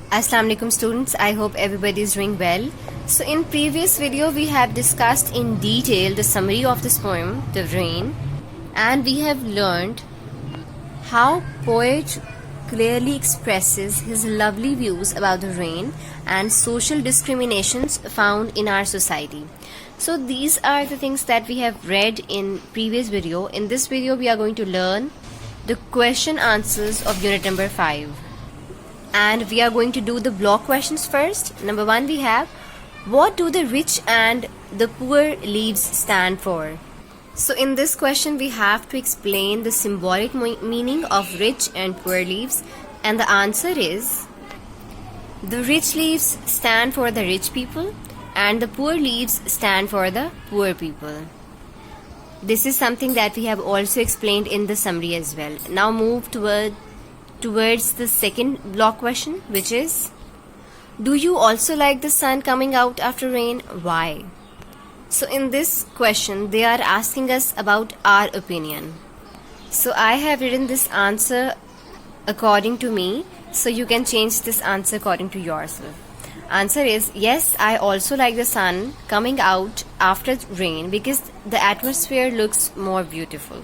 Assalamu alaikum students, I hope everybody is doing well. So in previous video we have discussed in detail the summary of this poem, The Rain, and we have learned how poet clearly expresses his lovely views about the rain and social discriminations found in our society. So these are the things that we have read in previous video. In this video we are going to learn the question answers of unit number 5. And we are going to do the block questions first. Number 1 we have, what do the rich and the poor leaves stand for? So in this question we have to explain the symbolic meaning of rich and poor leaves, and the answer is the rich leaves stand for the rich people and the poor leaves stand for the poor people. This is something that we have also explained in the summary as well. Now move towards the second block question, which is, do you also like the sun coming out after rain? Why? So in this question they are asking us about our opinion. So I have written this answer according to me, so you can change this answer according to yourself. Answer is, yes, I also like the sun coming out after rain because the atmosphere looks more beautiful.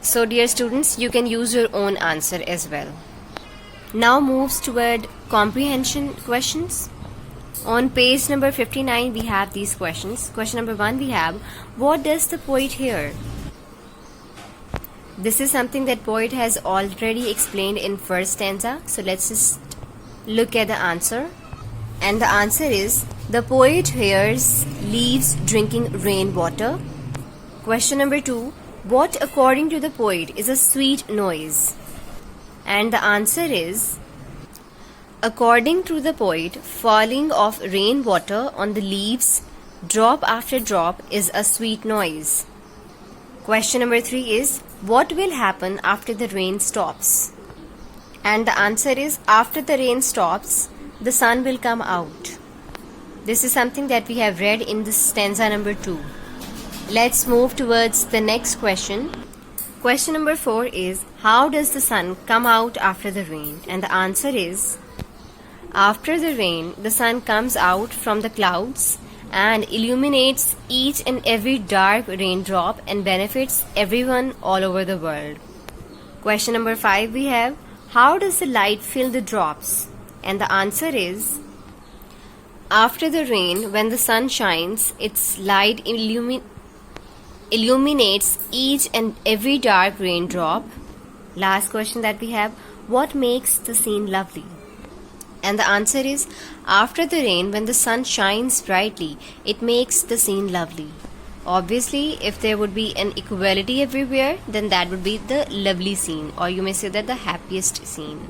So dear students, you can use your own answer as well. Now moves toward comprehension questions. On page number 59 we have these questions. Question number 1 we have, what does the poet hear? This is something that poet has already explained in first stanza. So let's just look at the answer. And the answer is, the poet hears leaves drinking rainwater. Question number 2, what according to the poet is a sweet noise? And the answer is, according to the poet, falling of rainwater on the leaves drop after drop is a sweet noise. Question number 3 is, what will happen after the rain stops? And the answer is, after the rain stops, the sun will come out. This is something that we have read in the stanza number 2. Let's move towards the next question. Question number 4 is, how does the sun come out after the rain? And the answer is, after the rain, the sun comes out from the clouds and illuminates each and every dark raindrop and benefits everyone all over the world. Question number 5 we have, how does the light fill the drops? And the answer is, after the rain, when the sun shines, its light illuminates each and every dark raindrop. Last question that we have, what makes the scene lovely? And the answer is, after the rain, when the sun shines brightly, it makes the scene lovely. Obviously, if there would be an equality everywhere, then that would be the lovely scene, or you may say that the happiest scene.